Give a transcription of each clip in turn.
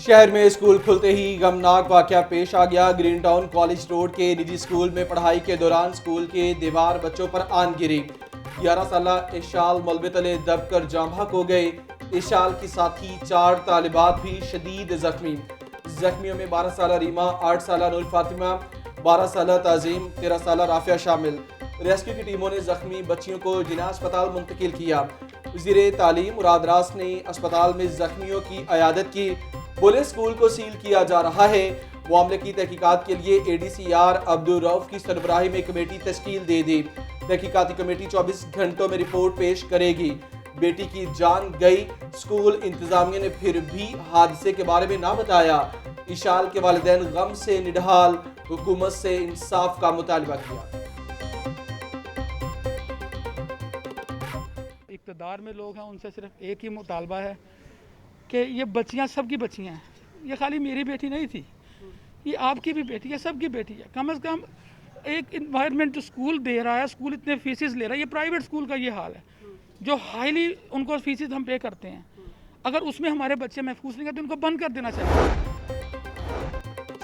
शहर में स्कूल खुलते ही गमनाक वाकया पेश आ गया। ग्रीन टाउन कॉलेज रोड के निजी स्कूल में पढ़ाई के दौरान स्कूल के दीवार बच्चों पर आन गिरी। 11 साल इशाल मलबे तले दबकर जाम बहक हो गए। इशाल की साथी 4 तालिबात भी शदीद जख्मी। जख्मियों में 12 साल रीमा, 8 साल नूर फातिमा, 12 साल ताजीम, 13 साल राफिया शामिल। रेस्क्यू की टीमों ने जख्मी बच्चियों को जिना अस्पताल मुंतकिल किया। वज़ीर तालीम मुराद रास ने अस्पताल में जख्मियों की अयादत की। बोले स्कूल को सील किया जा रहा है। मामले की तहकीकात के लिए ADCR अब्दुल रऊफ की सरबराही में कमेटी तश्कील दे दी। तहकीकाती कमेटी 24 घंटों में रिपोर्ट पेश करेगी। बेटी की जान गई, स्कूल इंतजामिया ने फिर भी हादसे के बारे में ना बताया। इशाल के वालिदैन गम से निढाल, हुकूमत से इंसाफ का मुतालबा किया। इक़्तिदार में लोग हैं, उनसे सिर्फ एक ही मुतालबा है कि ये बच्चियां सबकी बच्चियां हैं। ये खाली मेरी बेटी नहीं थी, ये आपकी भी बेटी है, सबकी बेटी है। कम से कम एक इन्वायरमेंट जो स्कूल दे रहा है, स्कूल इतने फीसिस ले रहा है, ये प्राइवेट स्कूल का ये हाल है जो हाईली उनको फीसिस हम पे करते हैं। अगर उसमें हमारे बच्चे महफूज नहीं हैं तो उनको बंद कर देना चाहिए।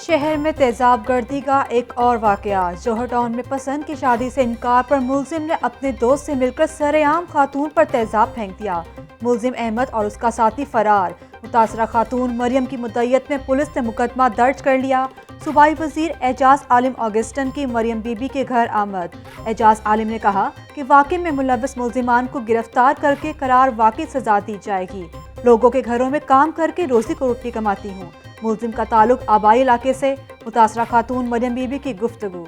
शहर में तेजाब गर्दी का एक और वाकया। जोहर टाउन में पसंद की शादी से इनकार पर मुलजिम ने अपने दोस्त से मिलकर सरेआम खातून पर तेजाब फेंक दिया। मुलजिम अहमद और उसका साथी फरार। मुतासरा खातून मरियम की मुद्दइयत में पुलिस ने मुकदमा दर्ज कर लिया। सूबाई वजीर एजाज आलिम ऑगस्टन की मरियम बीबी के घर आमद। एजाज आलिम ने कहा कि वाक़े में मुलव्वस मुलजिमान को गिरफ्तार करके करार वाक़ई सजा दी जाएगी। लोगों के घरों में काम करके रोजी को रोटी कमाती हूँ। मुलजिम का ताल्लुक आबाई इलाके से। मुतासरा खातून मरियम बीबी की गुफ्तगू।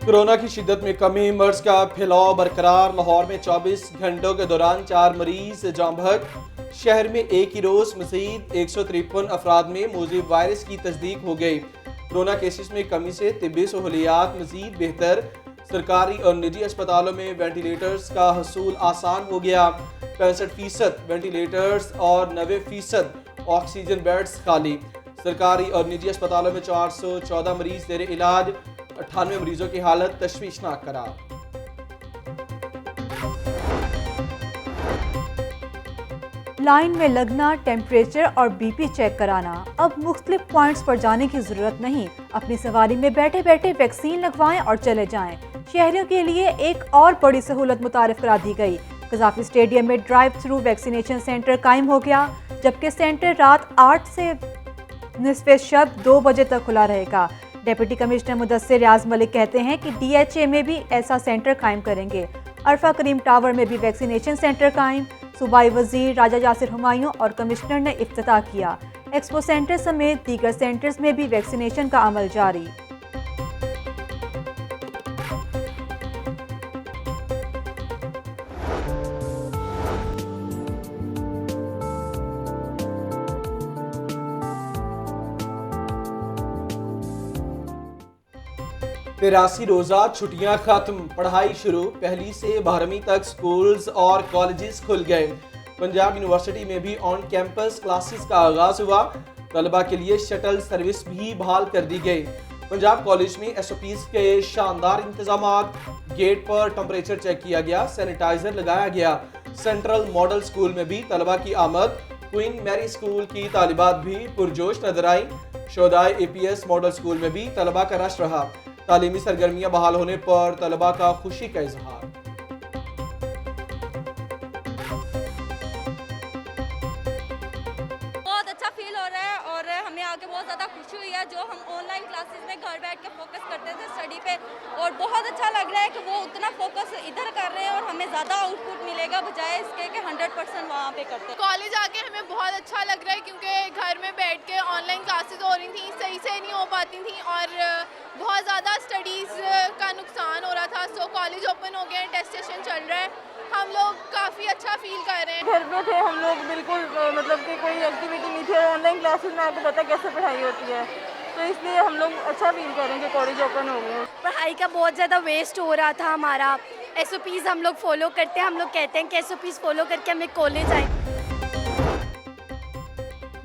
कोरोना की शिद्दत में कमी, मर्ज का फैलाव बरकरार। लाहौर में 24 घंटों के दौरान 4 मरीज जाम बहक। शहर में एक ही रोज मजीद 153 अफराद में मौजूद वायरस की तस्दीक हो गई। कोरोना केसेस में कमी से तिब्बी सहूलियात मजीद बेहतर। सरकारी और निजी अस्पतालों में वेंटिलेटर्स का हसूल आसान हो गया। 65% वेंटिलेटर्स और 90% ऑक्सीजन बेड्स खाली। सरकारी और निजी अस्पतालों में 414 मरीज जेर इलाज। 98 मरीजों की हालत तशवीशनाक करार। लाइन में लगना, टेम्परेचर और BP चेक कराना। अब मुख्तलिफ पॉइंट्स पर जाने की जरूरत नहीं। अपनी सवारी में बैठे बैठे वैक्सीन लगवाएं और चले जाएं। शहरियों के लिए एक और बड़ी सहूलत मुतारिफ करा दी गई। कजाफी स्टेडियम में ड्राइव थ्रू वैक्सीनेशन सेंटर कायम हो गया, जबकि सेंटर रात 8 से निस्फ़े शब 2 बजे तक खुला रहेगा। डिप्टी कमिश्नर मुदस्सिर रियाज मलिक कहते हैं कि DHA में भी ऐसा सेंटर कायम करेंगे। अरफा करीम टावर में भी वैक्सीनेशन सेंटर कायम। सूबाई वजीर राजा यासिर हुमायूं और कमिश्नर ने इफ्तिताह किया। एक्सपो सेंटर समेत दीगर सेंटर्स में भी वैक्सीनेशन का अमल जारी। तिरासी रोजा छुट्टियां खत्म, पढ़ाई शुरू। 1 से 12वीं तक स्कूल्स और कॉलेजेस खुल गए। पंजाब यूनिवर्सिटी में भी ऑन कैंपस क्लासेस का आगाज हुआ। तलबा के लिए शटल सर्विस भी बहाल कर दी गई। पंजाब कॉलेज में SOPs के शानदार इंतजामात। गेट पर टेम्परेचर चेक किया गया, सैनिटाइजर लगाया गया। सेंट्रल मॉडल स्कूल में भी तलबा की आमद। क्वीन मैरी स्कूल की तालिबात भी पुरजोश नजर आई। शोदाई APS मॉडल स्कूल में भी तलबा का रश रहा। तालीमी सरगर्मियां बहाल होने पर तलबा का खुशी का इजहार। बहुत अच्छा फील हो रहा है और हमें आके बहुत ज़्यादा खुशी हुई है। जो हम ऑनलाइन क्लासेस में घर बैठ के फोकस करते थे स्टडी पे, और बहुत अच्छा लग रहा है कि वो उतना फोकस इधर कर रहे हैं और हमें ज़्यादा आउटपुट मिलेगा बजाय इसके कि 100% वहाँ पे करते हैं। कॉलेज आके हमें बहुत अच्छा लग रहा है क्योंकि घर में बैठ के ऑनलाइन क्लासेस हो रही थी, सही से नहीं हो पाती थी और बहुत ज़्यादा स्टडीज़ का नुकसान हो रहा था। सो कॉलेज ओपन हो गया, टेस्ट सेशन चल रहा है, हम लोग काफ़ी अच्छा फील कर रहे हैं। घर में थे हम लोग, बिल्कुल मतलब कि कोई एक्टिविटी नहीं थी और ऑनलाइन क्लासेस में आपको पता कैसे पढ़ाई होती है, तो इसलिए हम लोग अच्छा फील कर रहे हैं कि कॉलेज ओपन हो गए। पढ़ाई का बहुत ज़्यादा वेस्ट हो रहा था हमारा। SOPs हम लोग फॉलो करते हैं, हम लोग कहते हैं कि SOPs फॉलो करके हमें कॉलेज आए।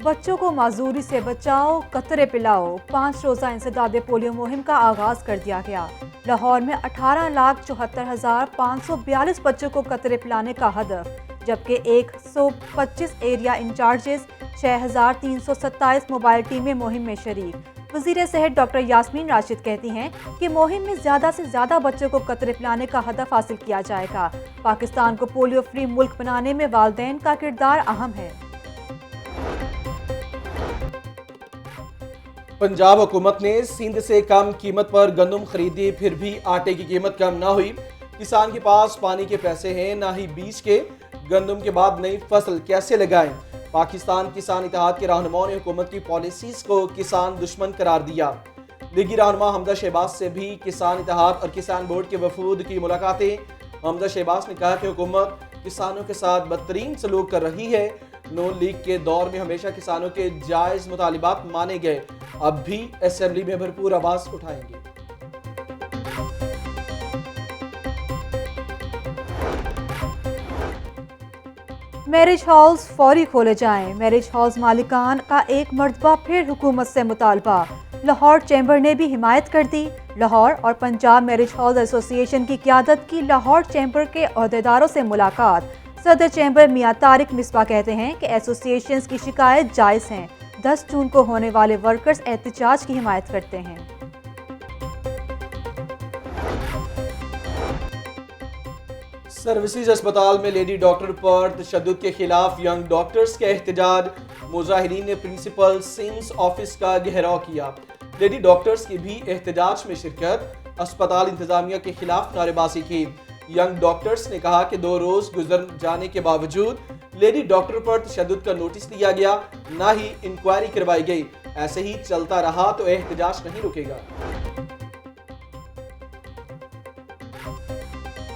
बच्चों को माजूरी से बचाओ, कतरे पिलाओ। 5 रोज़ा इंसदाद पोलियो मुहिम का आगाज़ कर दिया गया। लाहौर में 18,74,542 बच्चों को कतरे पिलाने का हदफ, जबकि 125 एरिया इंचार्जेस, 6,327 मोबाइल टीमें मुहिम में शरीक। वज़ीर सेहत डॉक्टर यास्मीन राशिद कहती हैं कि मुहिम में ज़्यादा से ज़्यादा बच्चों को कतरे पिलाने का हदफ हासिल किया जाएगा। पाकिस्तान को पोलियो फ्री मुल्क बनाने में वालिदैन का किरदार अहम है। पंजाब हुकूमत ने सिंध से कम कीमत पर गंदम खरीदी, फिर भी आटे की कीमत कम ना हुई। किसान के पास पानी के पैसे हैं, ना ही बीज के। गंदम के बाद नई फसल कैसे लगाएं? पाकिस्तान किसान इत्तेहाद के रहनुमाओं ने हुकूमत की पॉलिसीज को किसान दुश्मन करार दिया। लीगी रहनुमा हमजा शहबाज से भी किसान इत्तेहाद और किसान बोर्ड के वफूद की मुलाकातें। हमजा शहबाज ने कहा कि हुकूमत किसानों के साथ बदतरीन सलूक कर रही है। नून लीग के दौर में हमेशा किसानों के जायज मुतालिबात माने गए, अब भी असेंबली में भरपूर आवाज उठाएंगे। मैरिज हॉल्स फौरी खोले जाएं। मैरिज हॉल्स मालिकान का एक मर्तबा फिर हुकूमत से मुतालबा। लाहौर चैम्बर ने भी हिमायत कर दी। लाहौर और पंजाब मैरिज हॉल्स एसोसिएशन की क़यादत की लाहौर चैम्बर के अहदेदारों से मुलाकात। सदर चैम्बर मियां तारिक मिसबा कहते हैं कि एसोसिएशन की शिकायत जायज़ हैं। 10 जून को होने वाले वर्कर्स एहतजाज की हिमायत करते हैं। सर्विसेज अस्पताल में लेडी डॉक्टर पर तशद्दुद के खिलाफ यंग डॉक्टर्स के एहतजाज। मुजाहिरीन ने प्रिंसिपल सिम्स ऑफिस का घेराव किया। लेडी डॉक्टर्स की भी एहतजाज में शिरकत। अस्पताल इंतजामिया के खिलाफ नारेबाजी की। यंग डॉक्टर्स ने कहा कि 2 रोज गुजर जाने के बावजूद लेडी डॉक्टर पर तशद्दुद का नोटिस लिया गया, ना ही इंक्वायरी करवाई गई। ऐसे ही चलता रहा तो एहतजाज नहीं रुकेगा।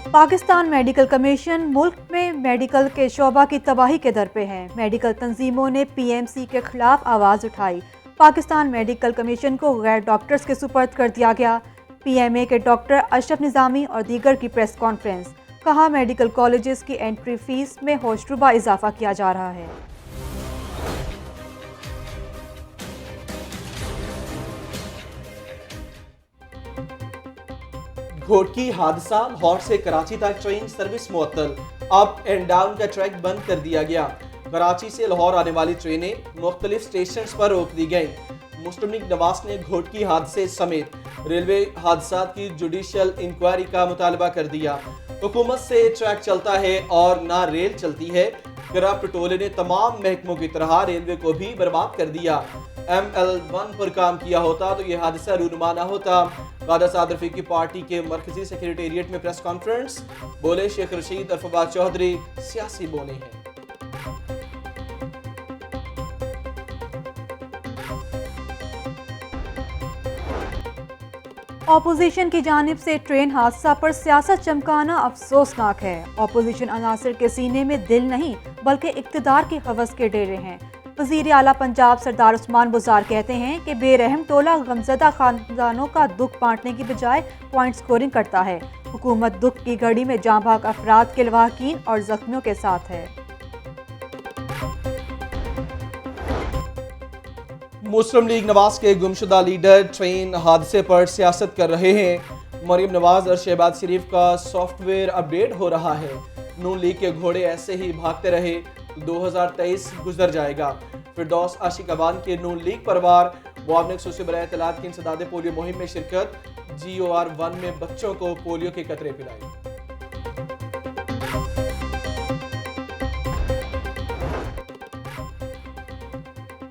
पाकिस्तान मेडिकल कमीशन मुल्क में मेडिकल के शोबा की तबाही के दर पे है। मेडिकल तंजीमों ने PMC के खिलाफ आवाज़ उठाई। पाकिस्तान मेडिकल कमीशन को गैर डॉक्टर्स के सुपर्द कर दिया गया। PMA के डॉक्टर अशरफ निज़ामी और दीगर की प्रेस कॉन्फ्रेंस। कहा मेडिकल कॉलेजेस की एंट्री फीस में होशरुबा इजाफा किया जा रहा है। घोटकी हादसा, लाहौर से कराची तक ट्रेन सर्विस मुअत्तल। अप एंड डाउन का ट्रैक बंद कर दिया गया। कराची से लाहौर आने वाली ट्रेनें मुख्तलिफ स्टेशंस पर रोक दी गईं। मुस्लिम लीग नवाज ने घोटकी हादसे समेत रेलवे हादसा की जुडिशियल इंक्वायरी का मुतालबा कर दिया। हुकूमत से ट्रैक चलता है और ना रेल चलती है। करप्ट टोले ने तमाम महकमों की तरह रेलवे को भी बर्बाद कर दिया। ML1 पर काम किया होता तो यह हादसा रूनुमा ना होता। कादर साद रफीकी पार्टी के मरकजी सेक्रेटेरिएट में प्रेस कॉन्फ्रेंस। बोले शेख रशीद और फवाद चौधरी सियासी बोले हैं। ऑपोजिशन की जानिब से ट्रेन हादसा पर सियासत चमकाना अफसोसनाक है। ऑपोजिशन अनासर के सीने में दिल नहीं बल्कि इक्तदार की हवस के डेरे हैं। वज़ीर आला पंजाब सरदार उस्मान बुज़ार कहते हैं कि बेरहम टोला गमज़दा खानदानों का दुख बांटने की बजाय पॉइंट स्कोरिंग करता है। हुकूमत दुख की घड़ी में जाँ भाग अफराद के लवाहकीन और जख्मियों के साथ है। मुस्लिम लीग नवाज के गुमशुदा लीडर ट्रेन हादसे पर सियासत कर रहे हैं। मरीम नवाज और शहबाज शरीफ का सॉफ्टवेयर अपडेट हो रहा है। नून लीग के घोड़े ऐसे ही भागते रहे तो 2023 गुजर जाएगा। फिरदौस आशिक अवान के नून लीग परवार मुआवनक सोशल बराए इत्तलात की इंसदादे पोलियो मुहिम में शिरकत। GOR1 में बच्चों को पोलियो के कतरे पिलाए।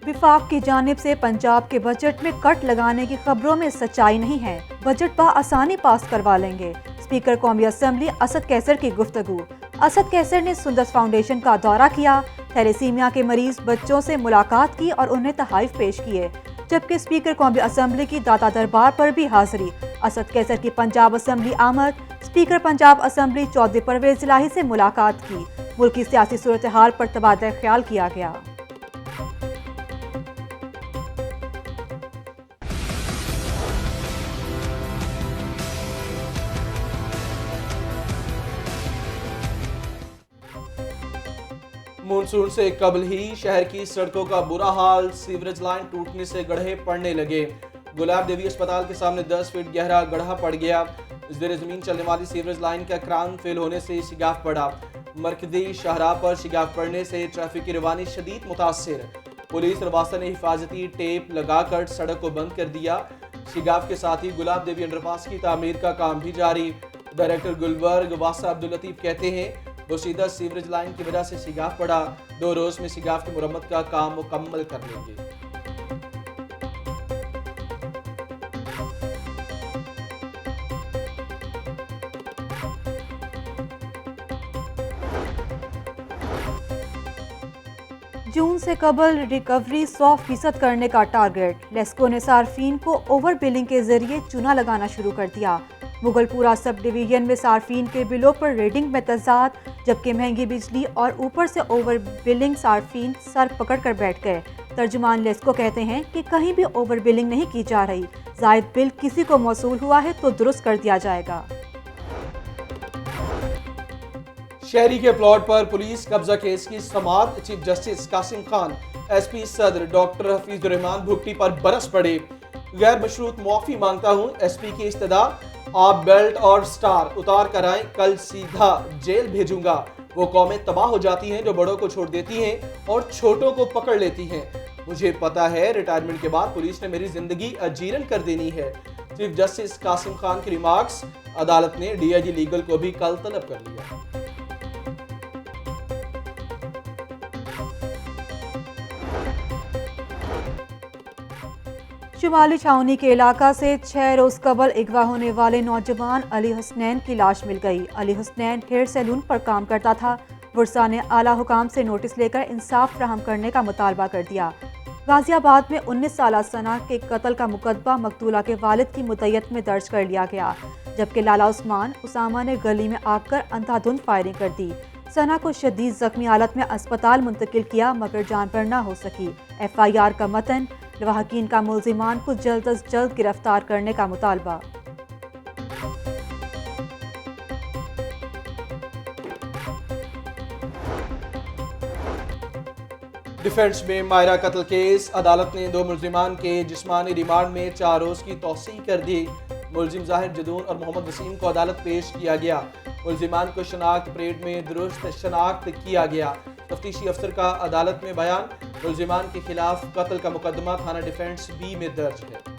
विफाक की जानिब से पंजाब के बजट में कट लगाने की खबरों में सच्चाई नहीं है। बजट आसानी पास करवा लेंगे। स्पीकर कौमी असम्बली असद कैसर की गुफ्तगू। असद कैसर ने सुंदस फाउंडेशन का दौरा किया। थैलेसीमिया के मरीज बच्चों से मुलाकात की और उन्हें तहाइफ पेश किए। जबकि स्पीकर कौमी असम्बली की दाता दरबार पर भी हाजिरी। असद कैसर की पंजाब असम्बली आमद। स्पीकर पंजाब असम्बली चौधरी परवेज इलाही से मुलाकात की। मुल्क की सियासी सूरत हाल पर तबादला ख्याल किया गया। मानसून से कबल ही शहर की सड़कों का बुरा हाल, सीवरेज लाइन टूटने से गड्ढे पड़ने लगे। गुलाब देवी अस्पताल के सामने 10 फीट गहरा गड्ढा पड़ गया। ज़ेरे ज़मीन चलने वाली सीवरेज लाइन का क्रान फेल होने से शिगाफ पड़ा। मरकजी शाहराह पर शिगाफ पड़ने से ट्रैफिक की रवानी शदीद मुतासिर। पुलिस और वासा ने हिफाजती टेप लगाकर सड़क को बंद कर दिया। शिगाफ के साथ ही गुलाब देवी अंडरपास की तामीर का काम भी जारी। डायरेक्टर गुलबर्ग वासा अब्दुल लतीफ कहते हैं, बोसीदा सीवरेज लाइन की वजह से शिगाफ पड़ा। 2 रोज में शिगाफ की मुरम्मत का काम मुकम्मल कर लेंगे। जून से कबल रिकवरी 100% करने का टारगेट। लेस्को ने सार्फिन को ओवर बिलिंग के जरिए चूना लगाना शुरू कर दिया। मुगलपुरा सब डिवीजन में सार्फिन के बिलों पर रेडिंग में तजाद, जबकि महंगी बिजली और ऊपर से ओवर बिलिंग सार्फिन सर पकड़ कर बैठ गए। तर्जुमान लेस्को कहते हैं कि कहीं भी ओवर बिलिंग नहीं की जा रही। जायद बिल किसी को मौसूल हुआ है तो दुरुस्त कर दिया जाएगा। शहरी के प्लॉट पर पुलिस कब्जा केस की समाअत। Chief justice Qasim Khan, SP सदर डॉक्टर हफीजुर रहमान भुट्टी पर बरस पड़े। गैर मशरूत मुआफी मांगता हूँ, एसपी की इस्तदा। आप बेल्ट और स्टार उतार कर आए, कल सीधा जेल भेजूंगा। वो कौमें तबाह हो जाती हैं जो बड़ों को छोड़ देती हैं और छोटों को पकड़ लेती हैं। मुझे पता है रिटायरमेंट के बाद पुलिस ने मेरी जिंदगी अजीरन कर देनी है। चीफ जस्टिस कासिम खान की रिमार्क्स। अदालत ने डीआईजी लीगल को भी कल तलब कर लिया। शुमाली छावनी के इलाका से 6 रोज कबल अगवा होने वाले नौजवान अली हसनैन की लाश मिल गई। अली हसनैन हेयर सैलून पर काम करता था। वर्सा ने आला हुकाम से नोटिस लेकर इंसाफ फ्राहम करने का मुतालबा कर दिया। गाजियाबाद में 19 साला सना के कत्ल का मुकदमा मकतूला के वालिद की मुद्दत में दर्ज कर लिया गया, जबकि लाला उस्मान उसामा ने गली में आकर अंधाधुंध फायरिंग कर दी। सना को शदीद जख्मी हालत में अस्पताल मुंतकिल किया मगर जान पर न हो सकी। FIR का मतन, लवाहकीन का मुल्जिमान को जल्द अज जल्द गिरफ्तार करने का मुतालबा। डिफेंस में मायरा कत्ल केस। अदालत ने 2 मुल्जिमान के जिस्मानी रिमांड में 4 रोज की तौसीह कर दी। मुल्जिम जाहिर जदून और मोहम्मद वसीम को अदालत पेश किया गया। मुल्जिमान को शनाख्त परेड में दुरुस्त शनाख्त किया गया। तफ्तीशी अफसर का अदालत में बयान। मुल्जिमान के खिलाफ कत्ल का मुकदमा थाना डिफेंस B में दर्ज है।